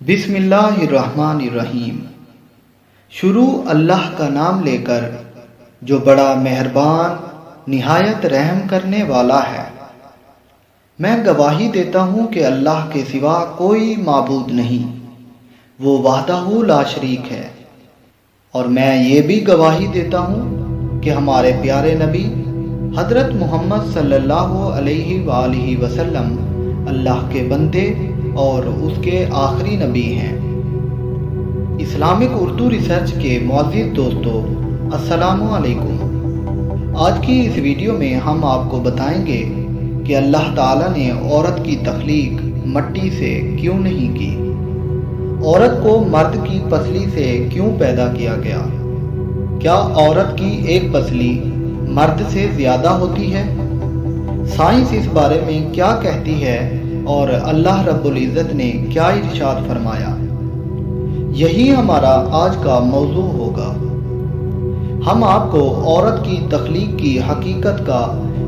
بسم اللہ الرحمن الرحیم۔ شروع اللہ کا نام لے کر جو بڑا مہربان نہایت رحم کرنے والا ہے۔ میں گواہی دیتا ہوں کہ اللہ کے سوا کوئی معبود نہیں، وہ وحدہ لا شریک ہے، اور میں یہ بھی گواہی دیتا ہوں کہ ہمارے پیارے نبی حضرت محمد صلی اللہ علیہ وآلہ وسلم اللہ کے بندے اور اس کے آخری نبی ہیں۔ اسلامک اردو ریسرچ کے معزز دوستو، السلام علیکم۔ آج کی اس ویڈیو میں ہم آپ کو بتائیں گے کہ اللہ تعالیٰ نے عورت کی تخلیق مٹی سے کیوں نہیں کی، عورت کو مرد کی پسلی سے کیوں پیدا کیا گیا، کیا عورت کی ایک پسلی مرد سے زیادہ ہوتی ہے، سائنس اس بارے میں کیا کہتی ہے اور اللہ رب العزت نے کیا ارشاد فرمایا، یہی ہمارا آج کا موضوع ہوگا۔ ہم آپ کو عورت کی تخلیق کی حقیقت کا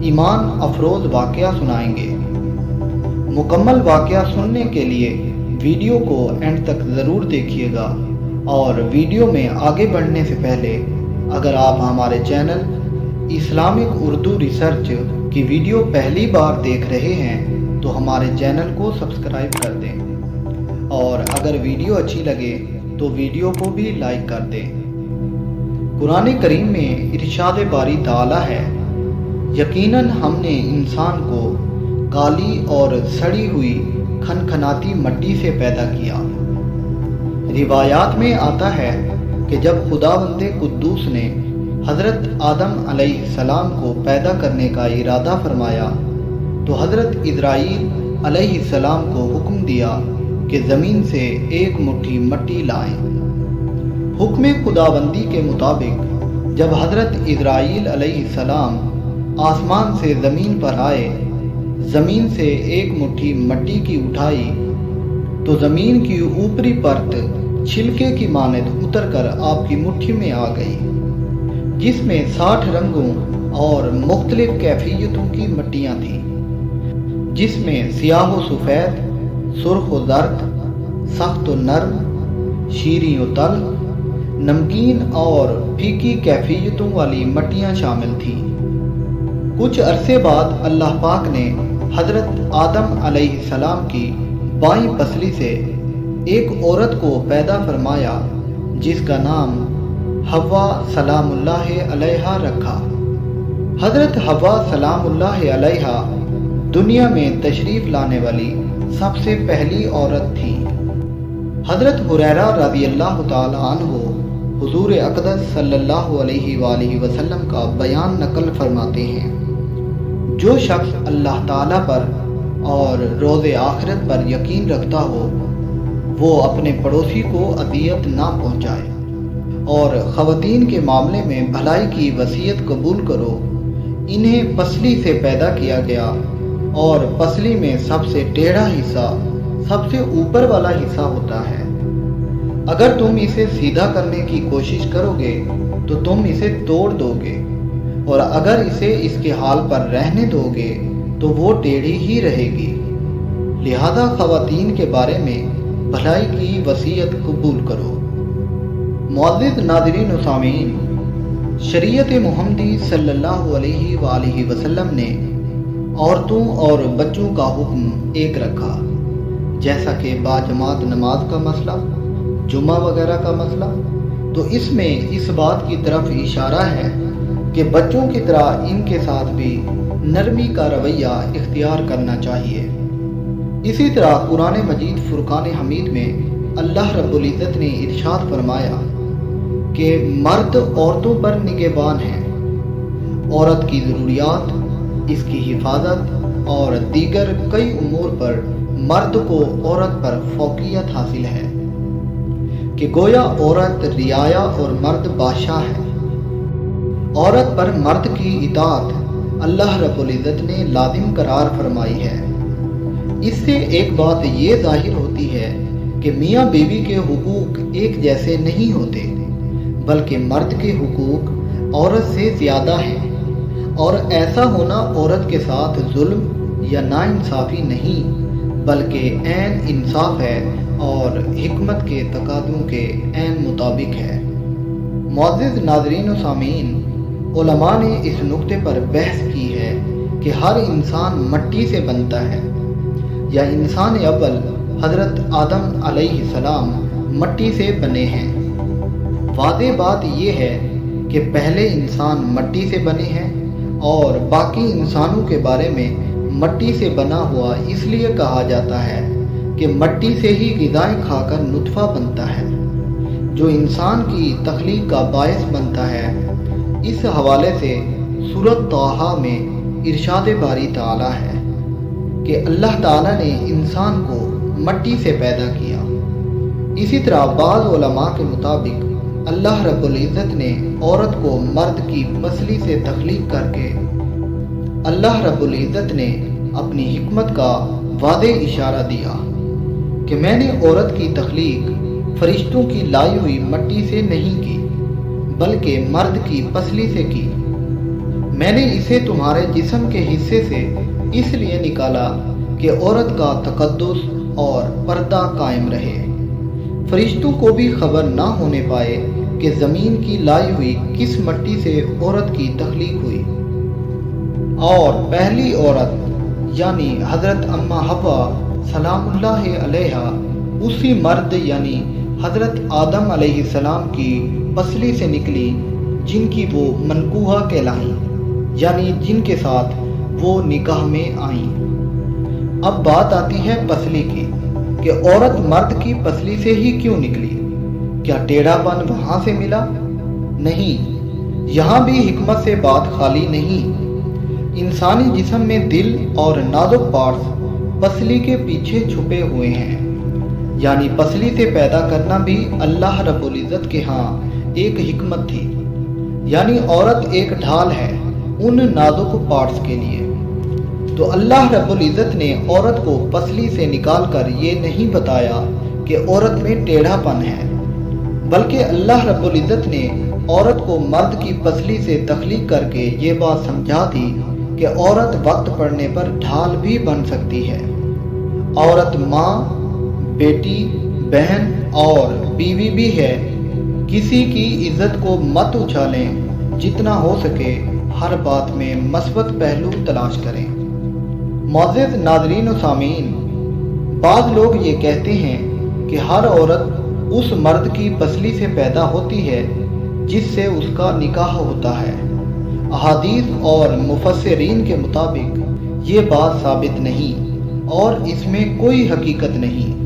ایمان افروز واقعہ سنائیں گے۔ مکمل واقعہ سننے کے لیے ویڈیو کو اینڈ تک ضرور دیکھیے گا، اور ویڈیو میں آگے بڑھنے سے پہلے اگر آپ ہمارے چینل اسلامک اردو ریسرچ کی ویڈیو پہلی بار دیکھ رہے ہیں تو ہمارے چینل کو سبسکرائب کر دیں، اور اگر ویڈیو اچھی لگے تو ویڈیو کو بھی لائک کر دیں۔ قرآن کریم میں ارشاد باری تعالیٰ ہے، یقیناً ہم نے انسان کو کالی اور سڑی ہوئی کھنکھناتی مٹی سے پیدا کیا۔ روایات میں آتا ہے کہ جب خداوند قدوس نے حضرت آدم علیہ السلام کو پیدا کرنے کا ارادہ فرمایا تو حضرت اسرائیل علیہ السلام کو حکم دیا کہ زمین سے ایک مٹھی مٹی لائیں۔ حکم خداوندی کے مطابق جب حضرت اسرائیل علیہ السلام آسمان سے زمین پر آئے، زمین سے ایک مٹھی مٹی کی اٹھائی تو زمین کی اوپری پرت چھلکے کی مانند اتر کر آپ کی مٹھی میں آ گئی، جس میں 60 رنگوں اور مختلف کیفیتوں کی مٹیاں تھیں، جس میں سیاہ و سفید، سرخ و زرد، سخت و نرم، شیریں و تلخ، نمکین اور پھیکی کیفیتوں والی مٹیاں شامل تھیں۔ کچھ عرصے بعد اللہ پاک نے حضرت آدم علیہ السلام کی بائیں پسلی سے ایک عورت کو پیدا فرمایا، جس کا نام حوا سلام اللہ علیہا رکھا۔ حضرت حوا سلام اللہ علیہا دنیا میں تشریف لانے والی سب سے پہلی عورت تھی۔ حضرت ہریرہ رضی اللہ تعالی عنہ حضور اقدس صلی اللہ علیہ وآلہ وسلم کا بیان نقل فرماتے ہیں، جو شخص اللہ تعالیٰ پر اور روز آخرت پر یقین رکھتا ہو وہ اپنے پڑوسی کو اذیت نہ پہنچائے، اور خواتین کے معاملے میں بھلائی کی وصیت قبول کرو۔ انہیں پسلی سے پیدا کیا گیا، اور پسلی میں سب سے ٹیڑھا حصہ سب سے اوپر والا حصہ ہوتا ہے۔ اگر تم اسے سیدھا کرنے کی کوشش کرو گے تو تم اسے توڑ دو گے، اور اگر اسے اس کے حال پر رہنے دو گے تو وہ ٹیڑھی ہی رہے گی۔ لہذا خواتین کے بارے میں بھلائی کی وصیت قبول کرو۔ معزز ناظرین و سامعین، شریعت محمدی صلی اللہ علیہ وآلہ وسلم نے عورتوں اور بچوں کا حکم ایک رکھا، جیسا کہ باجماعت نماز کا مسئلہ، جمعہ وغیرہ کا مسئلہ، تو اس میں اس بات کی طرف اشارہ ہے کہ بچوں کی طرح ان کے ساتھ بھی نرمی کا رویہ اختیار کرنا چاہیے۔ اسی طرح قرآن مجید فرقان حمید میں اللہ رب العزت نے ارشاد فرمایا کہ مرد عورتوں پر نگہبان ہیں، عورت کی ضروریات، اس کی حفاظت اور دیگر کئی امور پر مرد کو عورت پر فوقیت حاصل ہے، کہ گویا عورت رعایا اور مرد بادشاہ ہے۔ عورت پر مرد کی اطاعت اللہ رب العزت نے لازم قرار فرمائی ہے۔ اس سے ایک بات یہ ظاہر ہوتی ہے کہ میاں بیوی کے حقوق ایک جیسے نہیں ہوتے، بلکہ مرد کے حقوق عورت سے زیادہ ہیں، اور ایسا ہونا عورت کے ساتھ ظلم یا ناانصافی نہیں بلکہ عین انصاف ہے اور حکمت کے تقاضوں کے عین مطابق ہے۔ معزز ناظرین و سامعین، علماء نے اس نقطے پر بحث کی ہے کہ ہر انسان مٹی سے بنتا ہے یا انسان اول حضرت آدم علیہ السلام مٹی سے بنے ہیں۔ واضح بات یہ ہے کہ پہلے انسان مٹی سے بنے ہیں اور باقی انسانوں کے بارے میں مٹی سے بنا ہوا اس لیے کہا جاتا ہے کہ مٹی سے ہی غذائیں کھا کر نطفہ بنتا ہے جو انسان کی تخلیق کا باعث بنتا ہے۔ اس حوالے سے سورۃ طٰہٰ میں ارشاد باری تعالیٰ ہے کہ اللہ تعالیٰ نے انسان کو مٹی سے پیدا کیا۔ اسی طرح بعض علماء کے مطابق اللہ رب العزت نے عورت کو مرد کی پسلی سے تخلیق کر کے اللہ رب العزت نے اپنی حکمت کا واضح اشارہ دیا کہ میں نے عورت کی تخلیق فرشتوں کی لائی ہوئی مٹی سے نہیں کی بلکہ مرد کی پسلی سے کی۔ میں نے اسے تمہارے جسم کے حصے سے اس لیے نکالا کہ عورت کا تقدس اور پردہ قائم رہے، فرشتوں کو بھی خبر نہ ہونے پائے کہ زمین کی لائی ہوئی کس مٹی سے عورت کی تخلیق ہوئی۔ اور پہلی عورت یعنی حضرت اماں حوا سلام اللہ علیہا اسی مرد یعنی حضرت آدم علیہ السلام کی پسلی سے نکلی جن کی وہ منکوحہ کہلائیں، یعنی جن کے ساتھ وہ نکاح میں آئیں۔ اب بات آتی ہے پسلی کی کہ عورت مرد کی پسلی سے ہی کیوں نکلی؟ کیا ٹیڑھا پن وہاں سے ملا؟ نہیں، یہاں بھی حکمت سے بات خالی نہیں۔ انسانی جسم میں دل اور نازک پارٹس پسلی کے پیچھے چھپے ہوئے ہیں، یعنی پسلی سے پیدا کرنا بھی اللہ رب العزت کے ہاں ایک حکمت تھی، یعنی عورت ایک ڈھال ہے ان نازک پارٹس کے لیے۔ تو اللہ رب العزت نے عورت کو پسلی سے نکال کر یہ نہیں بتایا کہ عورت میں ٹیڑھا پن ہے، بلکہ اللہ رب العزت نے عورت کو مرد کی پسلی سے تخلیق کر کے یہ بات سمجھا دی کہ عورت وقت پڑنے پر ڈھال بھی بن سکتی ہے۔ عورت ماں، بیٹی، بہن اور بیوی بھی ہے۔ کسی کی عزت کو مت اچھالیں، جتنا ہو سکے ہر بات میں مثبت پہلو تلاش کریں۔ معزز ناظرین و سامعین، بعض لوگ یہ کہتے ہیں کہ ہر عورت اس مرد کی پسلی سے پیدا ہوتی ہے جس سے اس کا نکاح ہوتا ہے۔ احادیث اور مفسرین کے مطابق یہ بات ثابت نہیں اور اس میں کوئی حقیقت نہیں۔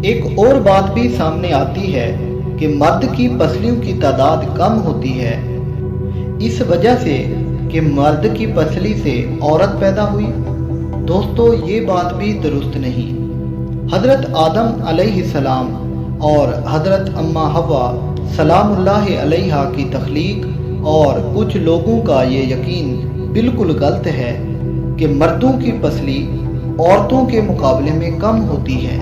ایک اور بات بھی سامنے آتی ہے کہ مرد کی پسلیوں کی تعداد کم ہوتی ہے اس وجہ سے کہ مرد کی پسلی سے عورت پیدا ہوئی۔ دوستو، یہ بات بھی درست نہیں۔ حضرت آدم علیہ السلام اور حضرت اماں حوا سلام اللہ علیہا کی تخلیق اور کچھ لوگوں کا یہ یقین بالکل غلط ہے کہ مردوں کی پسلی عورتوں کے مقابلے میں کم ہوتی ہے،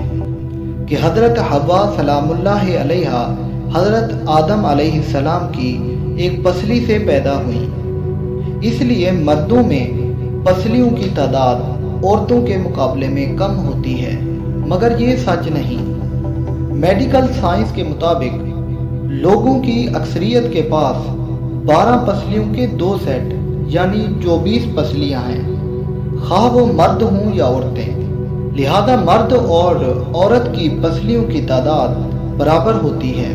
کہ حضرت حوا سلام اللہ علیہا حضرت آدم علیہ السلام کی ایک پسلی سے پیدا ہوئیں، اس لیے مردوں میں پسلیوں کی تعداد عورتوں کے مقابلے میں کم ہوتی ہے، مگر یہ سچ نہیں۔ میڈیکل سائنس کے مطابق لوگوں کی اکثریت کے پاس 12 پسلیوں کے 2 سیٹ یعنی 24 پسلیاں ہیں، خواہ وہ مرد ہوں یا عورتیں، لہذا مرد اور عورت کی پسلیوں کی تعداد برابر ہوتی ہے۔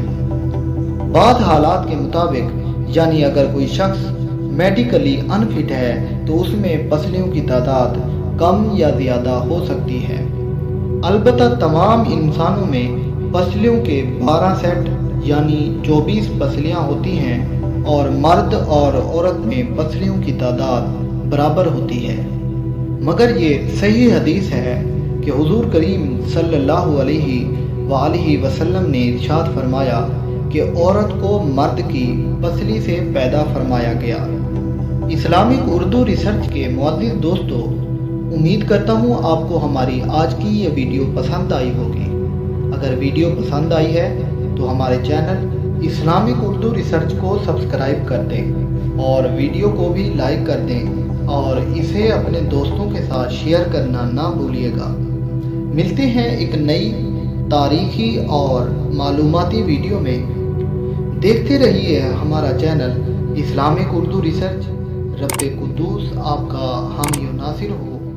بعض حالات کے مطابق یعنی اگر کوئی شخص میڈیکلی انفٹ ہے تو اس میں پسلیوں کی تعداد کم یا زیادہ ہو سکتی ہے۔ البتہ تمام انسانوں میں پسلیوں کے 12 سیٹ یعنی 24 پسلیاں ہوتی ہیں اور مرد اور عورت میں پسلیوں کی تعداد برابر ہوتی ہے۔ مگر یہ صحیح حدیث ہے کہ حضور کریم صلی اللہ علیہ وآلہ وسلم نے ارشاد فرمایا کہ عورت کو مرد کی پسلی سے پیدا فرمایا گیا۔ اسلامک اردو ریسرچ کے معزز دوستو، امید کرتا ہوں آپ کو ہماری آج کی یہ ویڈیو پسند آئی ہوگی۔ اگر ویڈیو پسند آئی ہے تو ہمارے چینل اسلامک اردو ریسرچ کو سبسکرائب کر دیں اور ویڈیو کو بھی لائک کر دیں اور اسے اپنے دوستوں کے ساتھ شیئر کرنا نہ بھولیے گا۔ ملتے ہیں ایک نئی تاریخی اور معلوماتی ویڈیو میں دیکھتے رہیے ہمارا چینل اسلامک اردو ریسرچ۔ رب قدوس آپ کا حامی و ناصر ہو۔